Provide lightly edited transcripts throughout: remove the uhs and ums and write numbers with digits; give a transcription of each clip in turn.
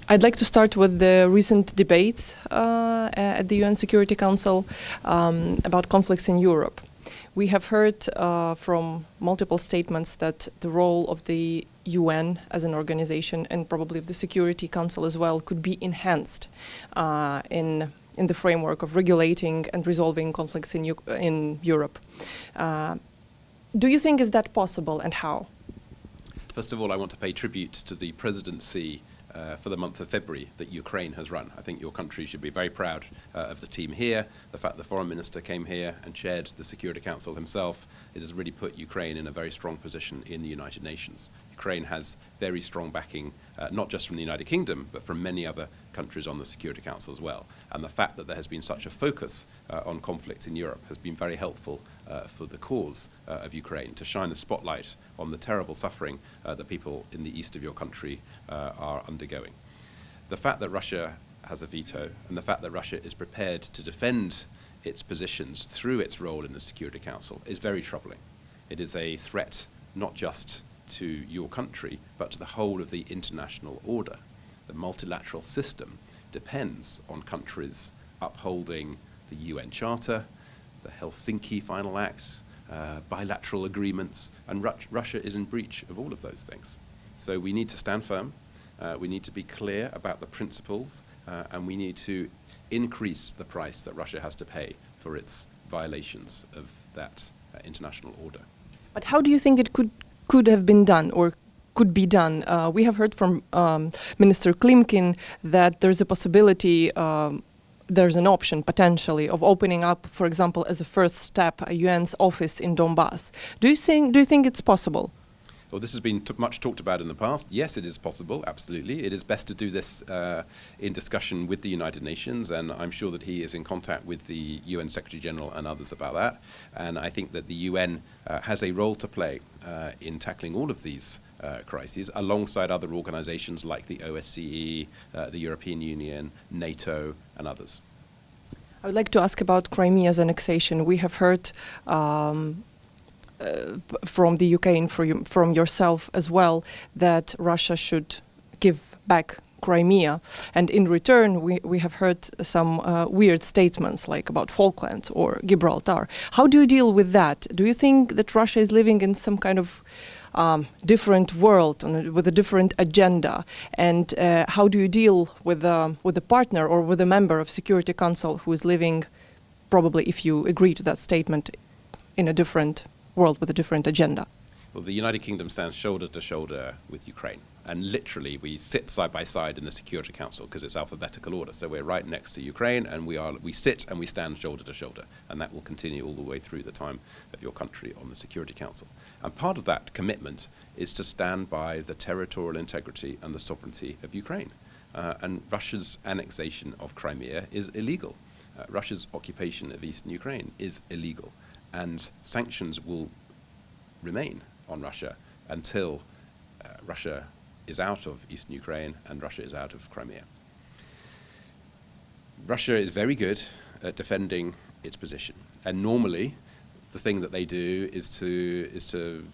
I'd like to start with the recent debates at the UN Security Council about conflicts in Europe. We have heard from multiple statements that the role of the UN as an organization, and probably of the Security Council as well, could be enhanced in the framework of regulating and resolving conflicts in Europe. Do you think is that possible, and how? First of all, I want to pay tribute to the presidency for the month of February that Ukraine has run. I think your country should be very proud of the team here. The fact the foreign minister came here and chaired the Security Council himself, it has really put Ukraine in a very strong position in the United Nations. Ukraine has very strong backing, not just from the United Kingdom, but from many other countries on the Security Council as well. And the fact that there has been such a focus on conflicts in Europe has been very helpful for the cause of Ukraine, to shine a spotlight on the terrible suffering that people in the east of your country are undergoing. The fact that Russia has a veto, and the fact that Russia is prepared to defend its positions through its role in the Security Council, is very troubling. It is a threat not just to your country, but to the whole of the international order. The multilateral system depends on countries upholding the UN Charter, the Helsinki Final Act, bilateral agreements, and Russia is in breach of all of those things. So we need to stand firm, we need to be clear about the principles, and we need to increase the price that Russia has to pay for its violations of that international order. But how do you think it could have been done, or could be done? We have heard from Minister Klimkin that there's a possibility, there's an option potentially of opening up, for example, as a first step, a UN's office in Donbass. Do you think it's possible? Well, this has been much talked about in the past. Yes, it is possible, absolutely. It is best to do this in discussion with the United Nations, and I'm sure that he is in contact with the UN Secretary General and others about that. And I think that the UN has a role to play in tackling all of these crises, alongside other organizations like the OSCE, the European Union, NATO, and others. I would like to ask about Crimea's annexation. We have heard from the UK and from yourself as well that Russia should give back Crimea, and in return we have heard some weird statements like about Falklands or Gibraltar. How do you deal with that? Do you think that Russia is living in some kind of different world with a different agenda, and how do you deal with a partner or with a member of Security Council who is living, probably, if you agree to that statement, in a different world with a different agenda? Well, the United Kingdom stands shoulder to shoulder with Ukraine, and literally we sit side by side in the Security Council because it's alphabetical order. So we're right next to Ukraine, and we sit and we stand shoulder to shoulder, and that will continue all the way through the time of your country on the Security Council. And part of that commitment is to stand by the territorial integrity and the sovereignty of Ukraine. And Russia's annexation of Crimea is illegal. Russia's occupation of eastern Ukraine is illegal. And sanctions will remain on Russia until Russia is out of eastern Ukraine and Russia is out of Crimea. Russia is very good at defending its position, and normally the thing that they do is to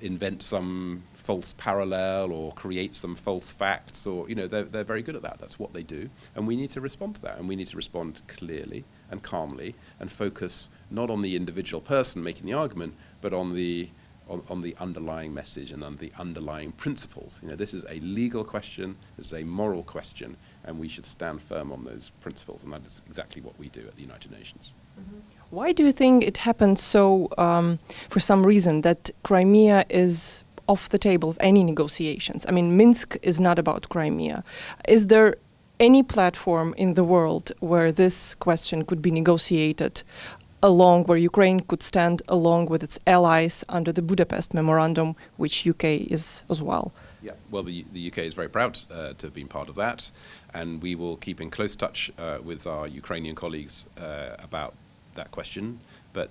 invent some false parallel or create some false facts, or they're very good at that. That's what they do, and we need to respond to that, and we need to respond clearly and calmly and focus not on the individual person making the argument, but on the underlying message and on the underlying principles. This is a legal question, this is a moral question, and we should stand firm on those principles, and that is exactly what we do at the United Nations. Mm-hmm. Why do you think it happened so, for some reason, that Crimea is off the table of any negotiations? I mean, Minsk is not about Crimea. Is there any platform in the world where this question could be negotiated where Ukraine could stand along with its allies under the Budapest Memorandum, which UK is as well? Yeah, well, the UK is very proud to have been part of that, and we will keep in close touch with our Ukrainian colleagues about that question. But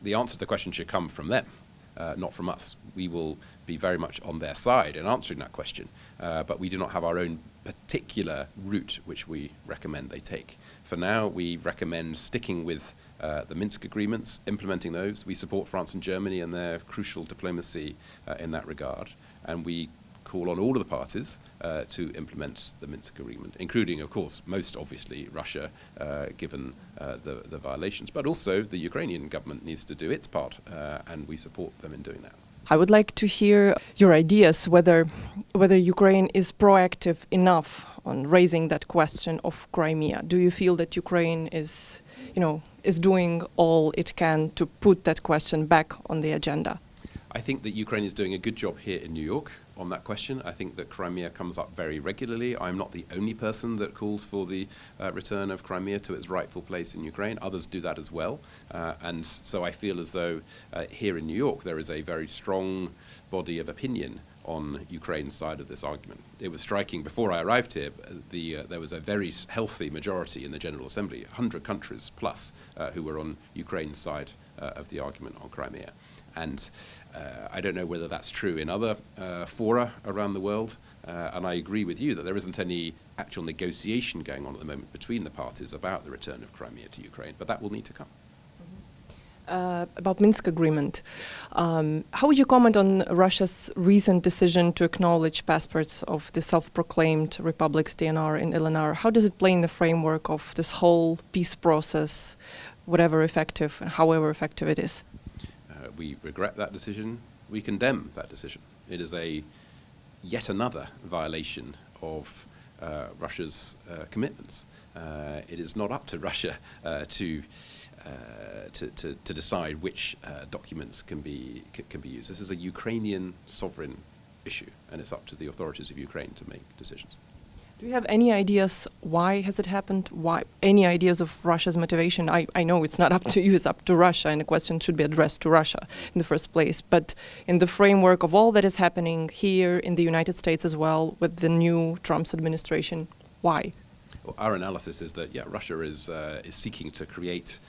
the answer to the question should come from them, not from us. We will be very much on their side in answering that question, but we do not have our own particular route which we recommend they take. For now, we recommend sticking with the Minsk agreements, implementing those. We support France and Germany and their crucial diplomacy in that regard, and we call on all of the parties to implement the Minsk agreement, including, of course, most obviously Russia, given the violations. But also the Ukrainian government needs to do its part, and we support them in doing that. I would like to hear your ideas whether Ukraine is proactive enough on raising that question of Crimea. Do you feel that Ukraine is doing all it can to put that question back on the agenda? I think that Ukraine is doing a good job here in New York on that question. I think that Crimea comes up very regularly. I'm not the only person that calls for the return of Crimea to its rightful place in Ukraine. Others do that as well. And so I feel as though here in New York there is a very strong body of opinion on Ukraine's side of this argument. It was striking, before I arrived here, there was a very healthy majority in the General Assembly, 100 countries plus, who were on Ukraine's side of the argument on Crimea. And I don't know whether that's true in other fora around the world. And I agree with you that there isn't any actual negotiation going on at the moment between the parties about the return of Crimea to Ukraine, but that will need to come. About Minsk agreement, how would you comment on Russia's recent decision to acknowledge passports of the self-proclaimed republics DNR and LNR? How does it play in the framework of this whole peace process, whatever effective and however effective it is? We regret that decision. We condemn that decision. It is yet another violation of Russia's commitments. It is not up to Russia to decide which documents can be used. This is a Ukrainian sovereign issue, and it's up to the authorities of Ukraine to make decisions. Do you have any ideas why has it happened? Why? Any ideas of Russia's motivation? I know it's not up to you, it's up to Russia, and the question should be addressed to Russia in the first place. But in the framework of all that is happening here in the United States as well, with the new Trump's administration, why? Well, our analysis is that, Russia is seeking to create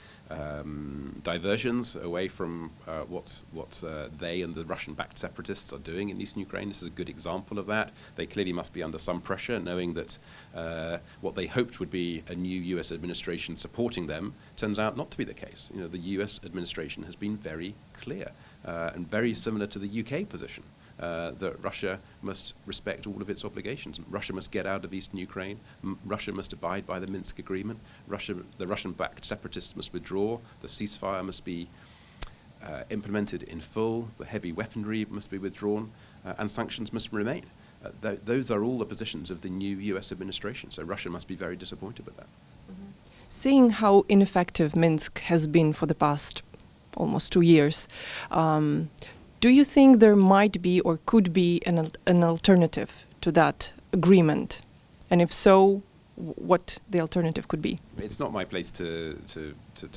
diversions away from what they and the Russian-backed separatists are doing in eastern Ukraine. This is a good example of that. They clearly must be under some pressure, knowing that what they hoped would be a new U.S. administration supporting them turns out not to be the case. The U.S. administration has been very clear and very similar to the UK position. That Russia must respect all of its obligations. Russia must get out of eastern Ukraine. Russia must abide by the Minsk agreement. The Russian-backed separatists must withdraw. The ceasefire must be implemented in full. The heavy weaponry must be withdrawn, and sanctions must remain. Those are all the positions of the new U.S. administration. So Russia must be very disappointed with that. Mm-hmm. Seeing how ineffective Minsk has been for the past almost 2 years. Do you think there might be or could be an alternative to that agreement? And if so, what the alternative could be? It's not my place to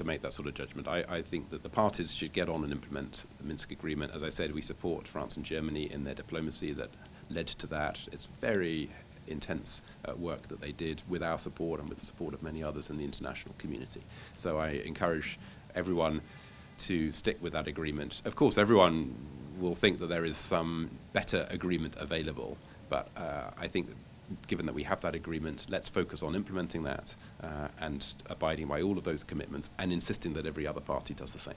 make that sort of judgment. I think that the parties should get on and implement the Minsk agreement. As I said, we support France and Germany in their diplomacy that led to that. It's very intense work that they did with our support and with the support of many others in the international community. So I encourage everyone to stick with that agreement. Of course, everyone will think that there is some better agreement available, but I think that given that we have that agreement, let's focus on implementing that and abiding by all of those commitments and insisting that every other party does the same.